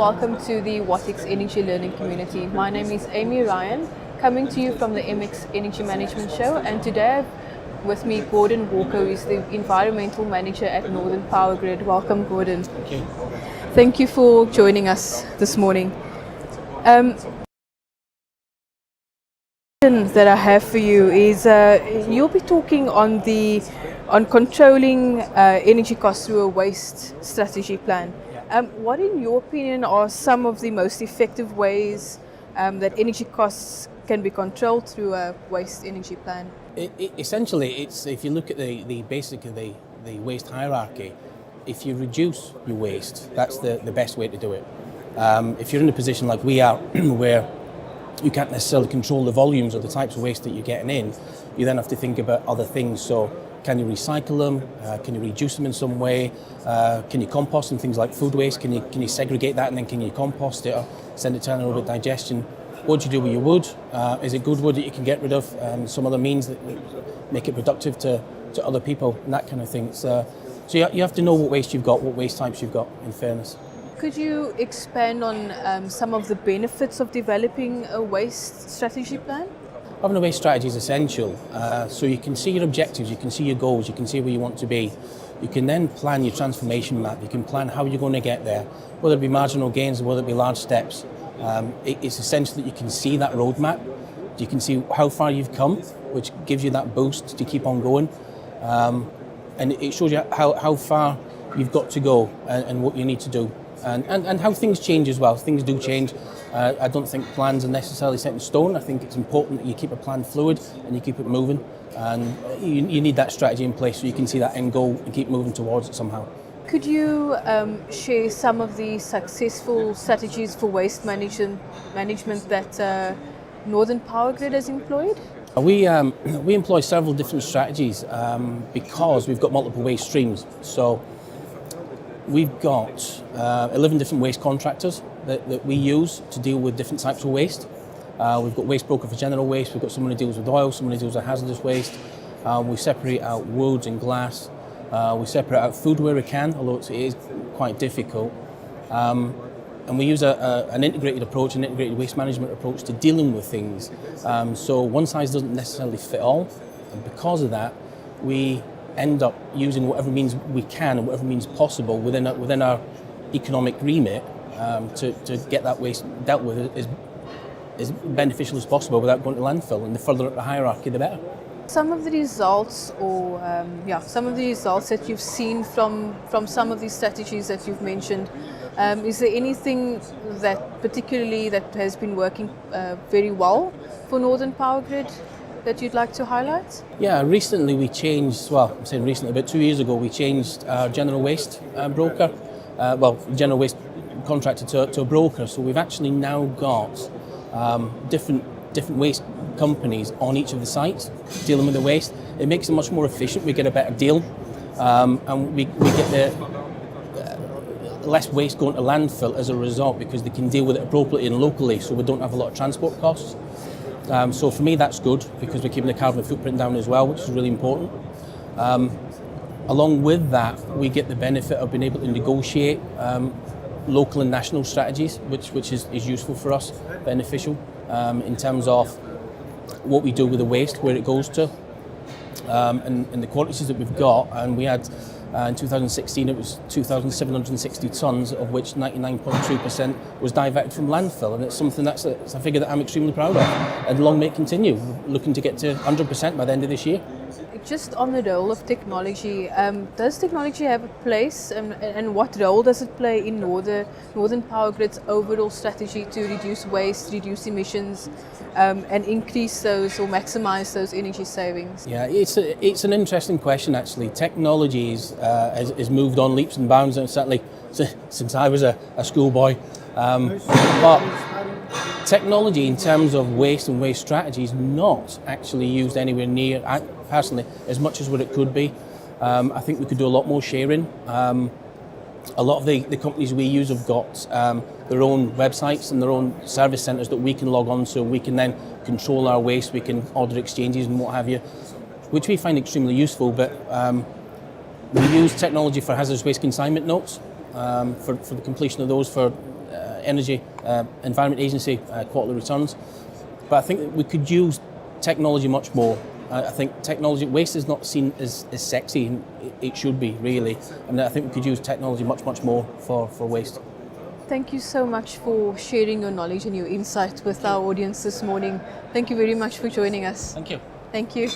welcome to the Wattics Energy Learning Community. My name is Amy Ryan, coming to you from the MX Energy Management Show, and today I have with me Gordon Walker, who is the Environmental Manager at Northern Powergrid. Welcome, Gordon. Thank you. Thank you for joining us this morning. That I have for you is you'll be talking on controlling energy costs through a waste strategy plan. What, in your opinion, are some of the most effective ways that energy costs can be controlled through a waste energy plan? Essentially, it's if you look at the basic of the waste hierarchy, if you reduce your waste, that's the best way to do it. If you're in a position like we are, where you can't necessarily control the volumes or the types of waste that you're getting in, you then have to think about other things. So can you recycle them? Can you reduce them in some way? Can you compost them, things like food waste? Can you segregate that and then can you compost it or send it to anaerobic digestion? What do you do with your wood? Is it good wood that you can get rid of? Some other means that make it productive to other people and that kind of thing. So you have to know what waste you've got, what waste types you've got, in fairness. Could you expand on some of the benefits of developing a waste strategy plan? Having a waste strategy is essential, so you can see your objectives, you can see your goals, you can see where you want to be. You can then plan your transformation map, you can plan how you're going to get there, whether it be marginal gains or whether it be large steps. It's essential that you can see that roadmap, you can see how far you've come, which gives you that boost to keep on going, and it shows you how far you've got to go and what you need to do. And how things change as well. Things do change. I don't think plans are necessarily set in stone. I think it's important that you keep a plan fluid and you keep it moving. And you need that strategy in place so you can see that end goal and keep moving towards it somehow. Could you share some of the successful strategies for waste management that Northern Powergrid has employed? We employ several different strategies because we've got multiple waste streams. So we've got 11 different waste contractors that we use to deal with different types of waste. We've got waste broker for general waste, we've got someone who deals with oil, someone who deals with hazardous waste. We separate out woods and glass. We separate out food where we can, although it is quite difficult. And we use an integrated approach, an integrated waste management approach to dealing with things. So one size doesn't necessarily fit all, and because of that, we end up using whatever means we can and whatever means possible within our economic remit to get that waste dealt with as beneficial as possible without going to landfill. And the further up the hierarchy, the better. Some of the results, that you've seen from some of these strategies that you've mentioned. Is there anything that has been working very well for Northern Powergrid that you'd like to highlight? Yeah, recently we changed, I'm saying recently, about 2 years ago, we changed our general waste broker, general waste contractor to a broker. So we've actually now got different waste companies on each of the sites dealing with the waste. It makes it much more efficient, we get a better deal, and we get the less waste going to landfill as a result because they can deal with it appropriately and locally, so we don't have a lot of transport costs. So for me that's good because we're keeping the carbon footprint down as well, which is really important. Along with that, we get the benefit of being able to negotiate local and national strategies, which is useful for us, beneficial in terms of what we do with the waste, where it goes to, and the quantities that we've got. And we had in 2016 it was 2,760 tonnes, of which 99.2% was diverted from landfill, and it's something it's a figure that I'm extremely proud of, and long may it continue. We're looking to get to 100% by the end of this year. Just on the role of technology, does technology have a place, and what role does it play in Northern Powergrid's overall strategy to reduce waste, reduce emissions, and increase those or maximise those energy savings? Yeah, it's an interesting question actually. Technology has moved on leaps and bounds, and certainly since I was a schoolboy. But technology in terms of waste and waste strategy is not actually used anywhere near, personally, as much as what it could be. I think we could do a lot more sharing. A lot of the companies we use have got their own websites and their own service centres that we can log on to. We can then control our waste, we can order exchanges and what have you, which we find extremely useful. But we use technology for hazardous waste consignment notes, for the completion of those for Energy Environment Agency quarterly returns. But I think that we could use technology much more. I think technology, waste is not seen as sexy, and it should be really. And I think we could use technology much more for waste. Thank you so much for sharing your knowledge and your insights with our audience this morning. Thank you very much for joining us. Thank you. Thank you.